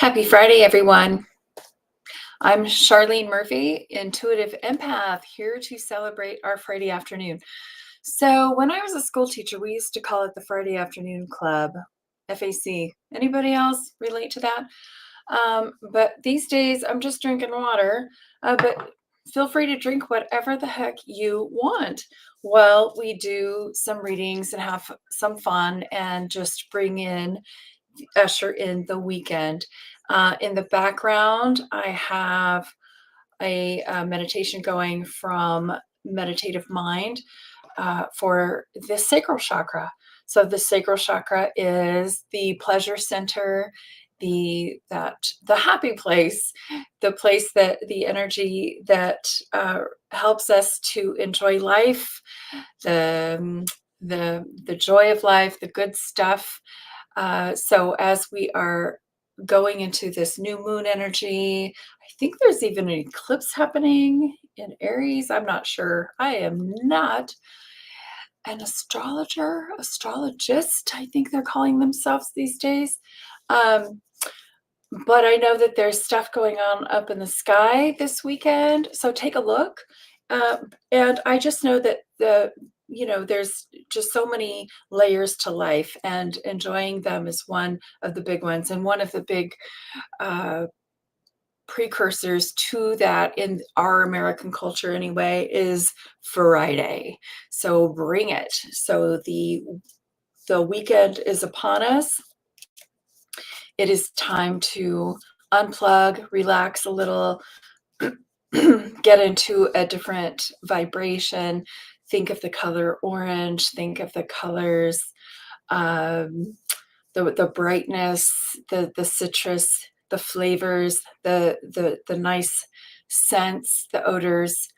Happy Friday, everyone. I'm Charlene Murphy, intuitive empath, here to celebrate our Friday afternoon. So, when I was a school teacher, we used to call it the Friday Afternoon Club, FAC. Anybody else relate to that? But these days, I'm just drinking water. But feel free to drink whatever the heck you want while we do some readings and have some fun and just usher in the weekend. In the background, I have a meditation going from Meditative Mind for the sacral chakra. So the sacral chakra is the pleasure center, the happy place, the place that the energy that helps us to enjoy life, the the joy of life, the good stuff. So as we are going into this new moon energy, I think there's even an eclipse happening in Aries. I'm not sure. I am not an astrologist, I think they're calling themselves these days. Um, but I know that there's stuff going on up in the sky this weekend. So take a look. And I just know that there's just so many layers to life, and enjoying them is one of the big ones. And one of the big uh, precursors to that in our American culture anyway is Friday. So bring it. So the weekend is upon us. It is time to unplug, relax a little, get into a different vibration. Think of the color orange, think of the colors, um, the brightness, the citrus, the flavors, the nice scents, the odors,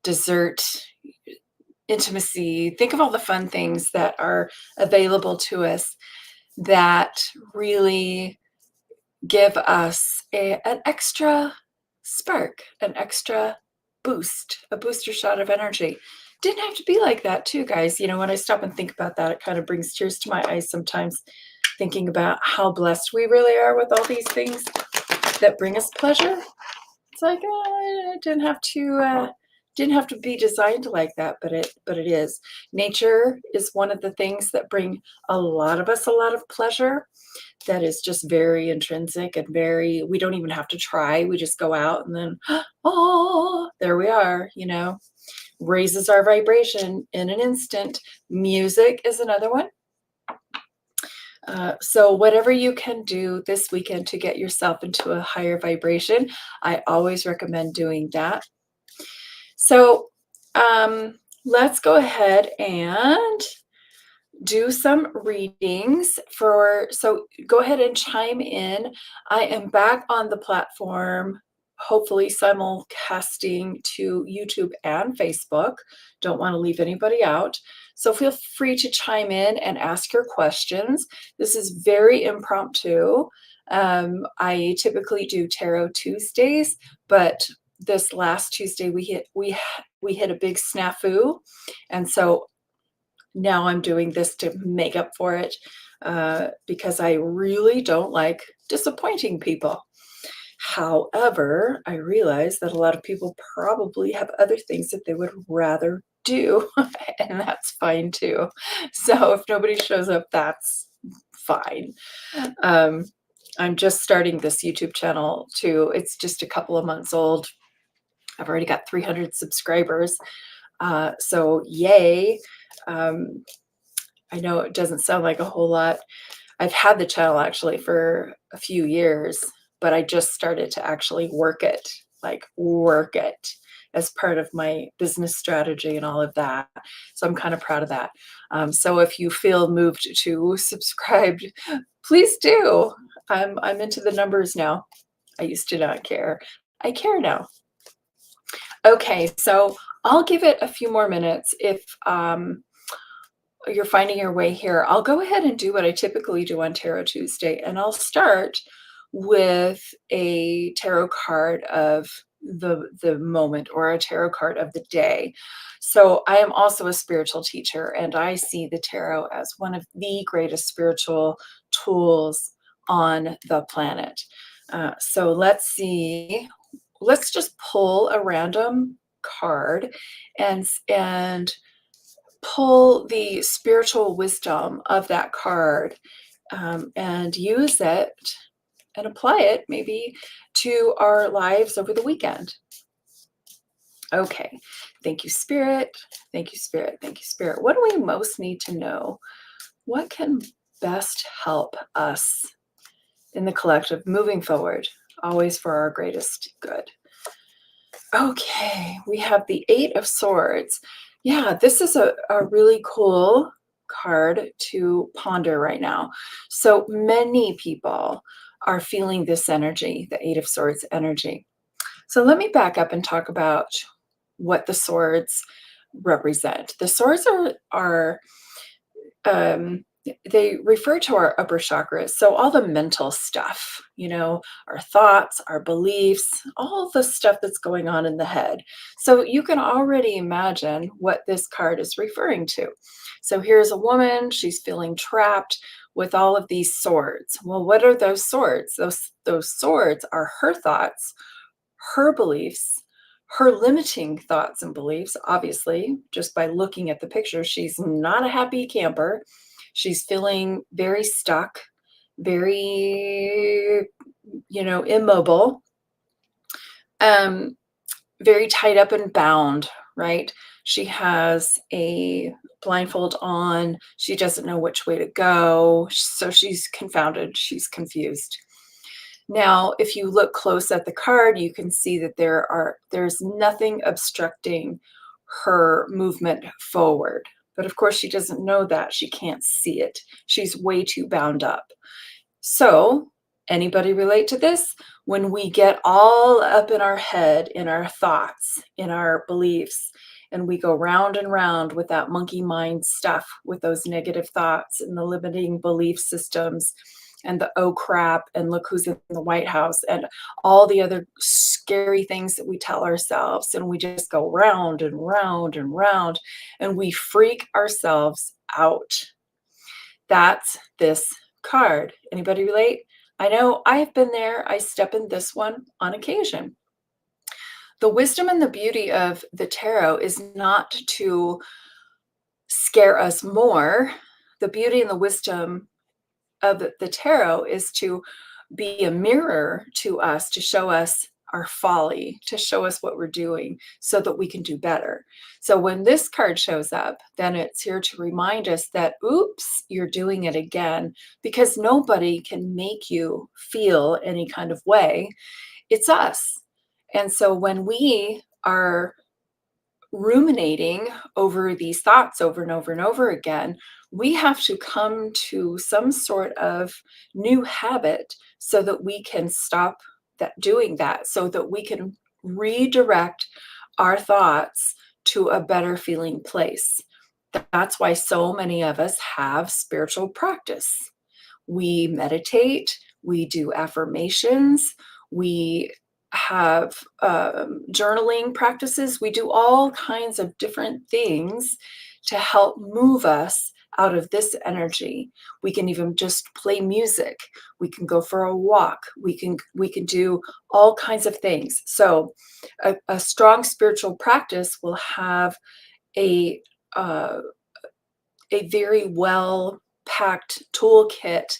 dessert, intimacy. Think of all the fun things that are available to us that really give us an extra spark, an extra boost, a booster shot of energy. Didn't have to be like that, too, guys. When I stop and think about that, it kind of brings tears to my eyes sometimes, thinking about how blessed we really are with all these things that bring us pleasure. It's like, it didn't have to be designed like that, but it is. Nature is one of the things that bring a lot of us a lot of pleasure. That is just very intrinsic and we don't even have to try. We just go out and then, oh, there we are, raises our vibration in an instant. Music is another one. So whatever you can do this weekend to get yourself into a higher vibration, I always recommend doing that. So let's go ahead and do some readings so go ahead and chime in. I am back on the platform, hopefully simulcasting to YouTube and Facebook. Don't want to leave anybody out. So feel free to chime in and ask your questions. This is very impromptu. I typically do Tarot Tuesdays, but this last Tuesday we hit a big snafu, and so now I'm doing this to make up for it, because I really don't like disappointing people. However, I realize that a lot of people probably have other things that they would rather do, and that's fine too. So if nobody shows up, that's fine. Um, I'm just starting this YouTube channel too. It's just a couple of months old. I've already got 300 subscribers. So yay. I know it doesn't sound like a whole lot. I've had the channel actually for a few years, but I just started to actually work it as part of my business strategy and all of that. So I'm kind of proud of that. So if you feel moved to subscribe, please do. I'm into the numbers now. I used to not care. I care now. Okay, so I'll give it a few more minutes. If you're finding your way here, I'll go ahead and do what I typically do on Tarot Tuesday, and I'll start with a tarot card of the moment, or a tarot card of the day. So I am also a spiritual teacher, and I see the tarot as one of the greatest spiritual tools on the planet. So let's see. Let's just pull a random card and pull the spiritual wisdom of that card, and use it and apply it maybe to our lives over the weekend. Okay. Thank you, Spirit. Thank you, Spirit. Thank you, Spirit. What do we most need to know? What can best help us in the collective moving forward, always for our greatest good? Okay, we have the Eight of Swords. Yeah, this is a really cool card to ponder right now. So many people are feeling this energy, the Eight of Swords energy. So let me back up and talk about what the swords represent. The swords are um, they refer to our upper chakras. So all the mental stuff, our thoughts, our beliefs, all the stuff that's going on in the head. So you can already imagine what this card is referring to. So here's a woman, she's feeling trapped with all of these swords. Well, what are those swords? Those swords are her thoughts, her beliefs, her limiting thoughts and beliefs. Obviously, just by looking at the picture, she's not a happy camper. She's feeling very stuck, very, immobile, um, very tied up and bound, right? She has a blindfold on. She doesn't know which way to go. So she's confounded. She's confused. Now, if you look close at the card, you can see that there's nothing obstructing her movement forward. But of course, she doesn't know that. She can't see it. She's way too bound up. So, anybody relate to this? When we get all up in our head, in our thoughts, in our beliefs, and we go round and round with that monkey mind stuff, with those negative thoughts and the limiting belief systems and the oh crap and look who's in the White House and all the other scary things that we tell ourselves, and we just go round and round and round and we freak ourselves out. That's this card. Anybody relate? I know I've been there. I step in this one on occasion. The wisdom and the beauty of the tarot is not to scare us more. The beauty and the wisdom of the tarot is to be a mirror to us, to show us our folly, to show us what we're doing so that we can do better. So when this card shows up, then it's here to remind us that, oops, you're doing it again, because nobody can make you feel any kind of way. It's us. And so when we are ruminating over these thoughts over and over and over again, we have to come to some sort of new habit so that we can stop doing that, so that we can redirect our thoughts to a better feeling place. That's why so many of us have spiritual practice. We meditate, we do affirmations, we have journaling practices. We do all kinds of different things to help move us out of this energy. We can even just play music. We can go for a walk. We can do all kinds of things. So a strong spiritual practice will have a very well packed toolkit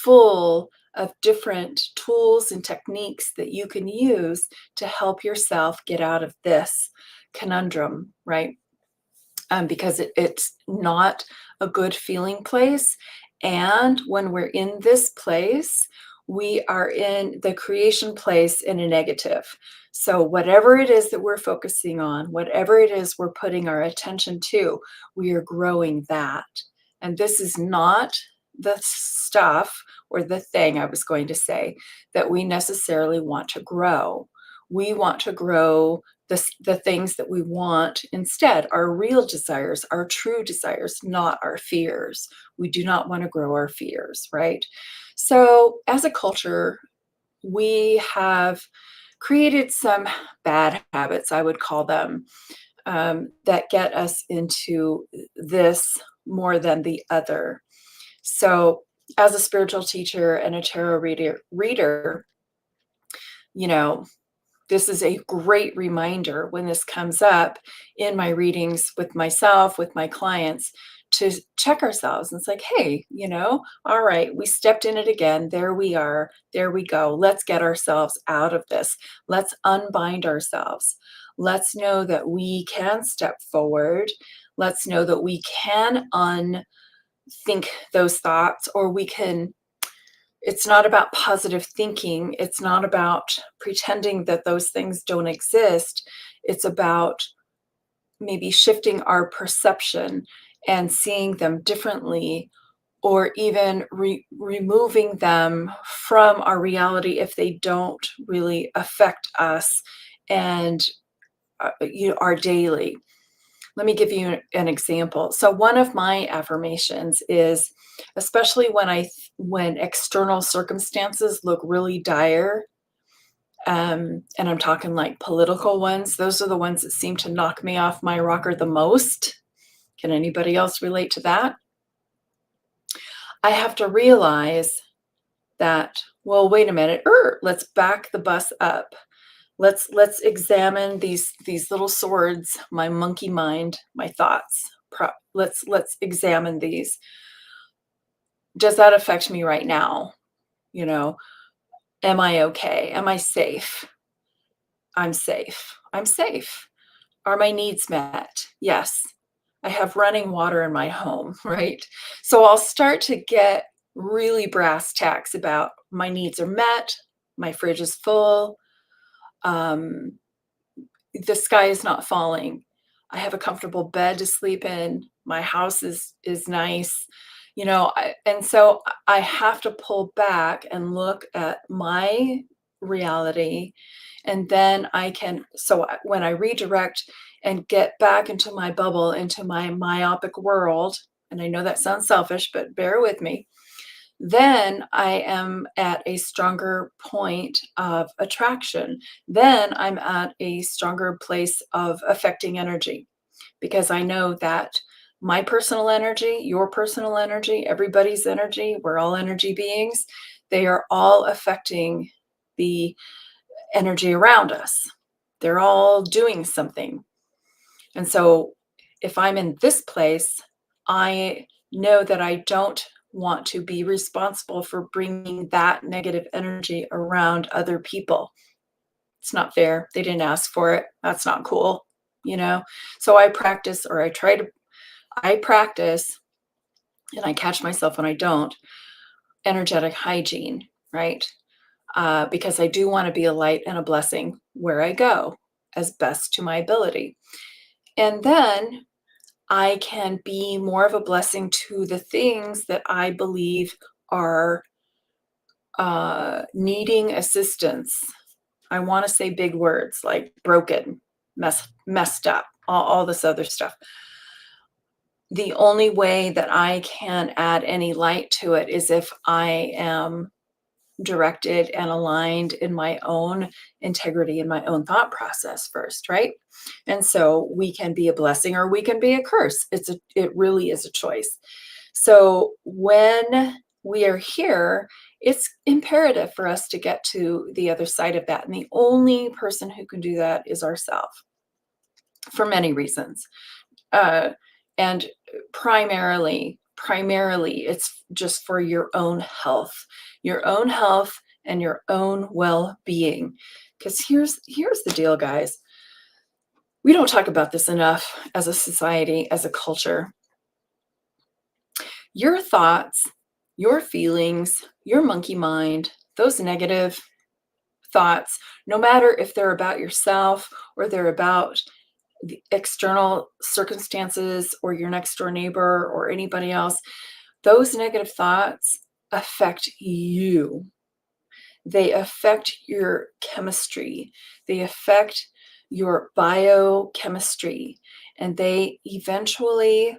full of different tools and techniques that you can use to help yourself get out of this conundrum, right? Because it's not a good feeling place. And when we're in this place, we are in the creation place in a negative. So whatever it is that we're focusing on, whatever it is we're putting our attention to, we are growing that. And this is not the stuff or the thing, I was going to say, that we necessarily want to grow. We want to grow the things that we want instead, our real desires, our true desires, not our fears. We do not want to grow our fears, right? So as a culture, we have created some bad habits, I would call them, that get us into this more than the other. So as a spiritual teacher and a tarot reader, you know, this is a great reminder when this comes up in my readings with myself, with my clients, to check ourselves. And it's like, hey, all right, we stepped in it again. There we are. There we go. Let's get ourselves out of this. Let's unbind ourselves. Let's know that we can step forward. Let's know that we can unthink those thoughts, or we can. It's not about positive thinking. It's not about pretending that those things don't exist. It's about maybe shifting our perception and seeing them differently, or even removing them from our reality if they don't really affect us and our daily. Let me give you an example. So one of my affirmations is, especially when external circumstances look really dire, and I'm talking like political ones, those are the ones that seem to knock me off my rocker the most. Can anybody else relate to that? I have to realize that, well, wait a minute, let's back the bus up. Let's examine these little swords, my monkey mind, my thoughts. Let's examine these. Does that affect me right now? You know, am I okay? Am I safe? I'm safe. I'm safe. Are my needs met? Yes. I have running water in my home, right? So I'll start to get really brass tacks about my needs are met, my fridge is full, um, the sky is not falling. I have a comfortable bed to sleep in. My house is nice. And so I have to pull back and look at my reality, and then when I redirect and get back into my bubble, into my myopic world, and I know that sounds selfish, but bear with me, then I am at a stronger point of attraction. Then I'm at a stronger place of affecting energy, because I know that my personal energy, your personal energy, everybody's energy, we're all energy beings, they are all affecting the energy around us. They're all doing something. And so if I'm in this place, I know that I don't want to be responsible for bringing that negative energy around other people. It's not fair. They didn't ask for it. That's not cool, you know? So I practice, or I practice, and I catch myself when I don't, energetic hygiene, right? Because I do want to be a light and a blessing where I go as best to my ability. And then I can be more of a blessing to the things that I believe are needing assistance. I want to say big words like broken, messed up, all this other stuff. The only way that I can add any light to it is if I am directed and aligned in my own integrity, in my own thought process first, right? And so we can be a blessing or we can be a curse. It really is a choice. So when we are here, it's imperative for us to get to the other side of that. And the only person who can do that is ourselves, for many reasons. And primarily, it's just for your own health and your own well-being. Because here's the deal, guys. We don't talk about this enough as a society, as a culture. Your thoughts, your feelings, your monkey mind, those negative thoughts, no matter if they're about yourself or they're about the external circumstances or your next door neighbor or anybody else, those negative thoughts affect you. They affect your chemistry. They affect your biochemistry, and they eventually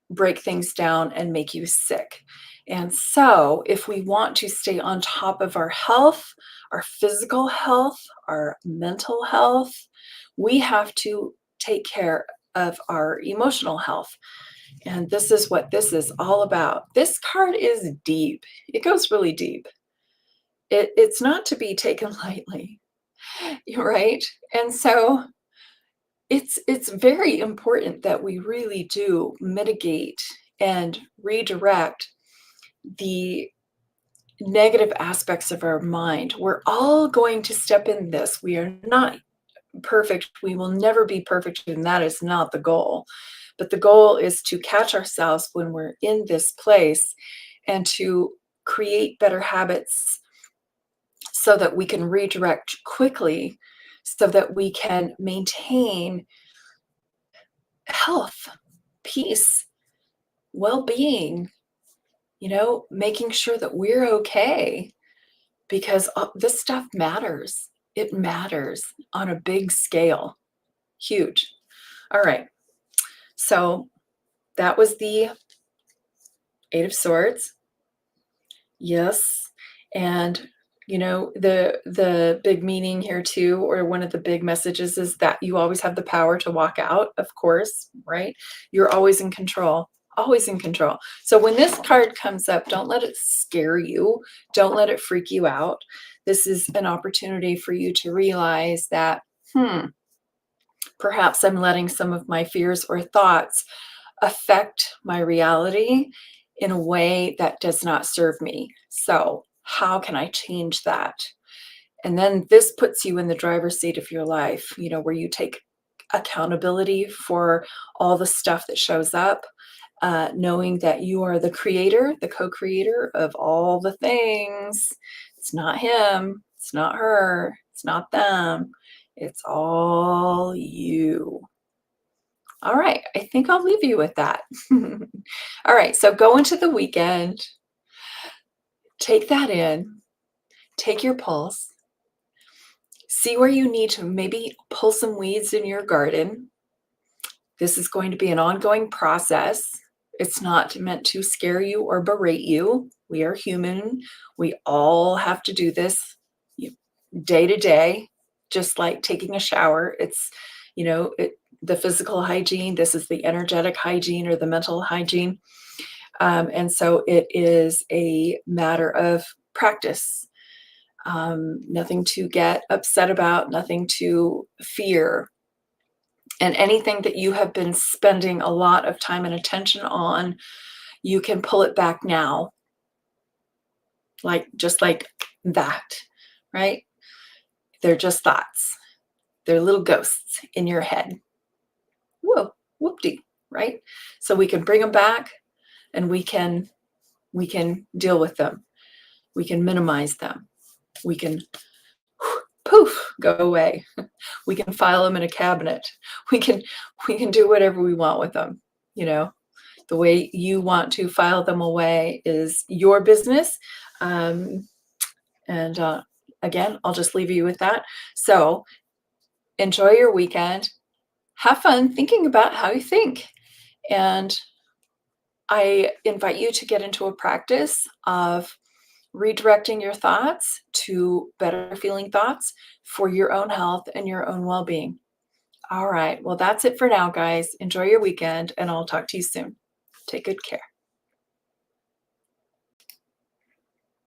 break things down and make you sick. And so if we want to stay on top of our health, our physical health, our mental health, we have to take care of our emotional health. And this is what this is all about. This card is deep. It goes really deep. It's not to be taken lightly, right? And so it's very important that we really do mitigate and redirect the negative aspects of our mind. We're all going to step in this. We are not perfect. We will never be perfect, and that is not the goal. But the goal is to catch ourselves when we're in this place and to create better habits so that we can redirect quickly, so that we can maintain health, peace, well being, making sure that we're okay because this stuff matters. It matters on a big scale, huge. All right. So that was the Eight of Swords. Yes. And the big meaning here too, or one of the big messages is that you always have the power to walk out, of course, right? You're always in control, always in control. So when this card comes up, don't let it scare you. Don't let it freak you out. This is an opportunity for you to realize that, perhaps I'm letting some of my fears or thoughts affect my reality in a way that does not serve me. So, how can I change that? And then this puts you in the driver's seat of your life, where you take accountability for all the stuff that shows up, knowing that you are the creator, the co creator of all the things. It's not him, it's not her, it's not them, it's all you. All right, I think I'll leave you with that. All right, so go into the weekend, take that in, take your pulse, see where you need to maybe pull some weeds in your garden. This is going to be an ongoing process. It's not meant to scare you or berate you. We are human. We all have to do this day to day, just like taking a shower. It's, the physical hygiene. This is the energetic hygiene or the mental hygiene. And so it is a matter of practice. Nothing to get upset about, nothing to fear. And anything that you have been spending a lot of time and attention on, you can pull it back now. Just like that, right? They're just thoughts. They're little ghosts in your head. Whoa, whoop-dee, right? So we can bring them back and we can deal with them. We can minimize them. We can poof, go away. We can file them in a cabinet. We can do whatever we want with them. The way you want to file them away is your business. And again, I'll just leave you with that. So enjoy your weekend. Have fun thinking about how you think. And I invite you to get into a practice of redirecting your thoughts to better feeling thoughts for your own health and your own well-being. All right. Well, that's it for now, guys. Enjoy your weekend, and I'll talk to you soon. Take good care.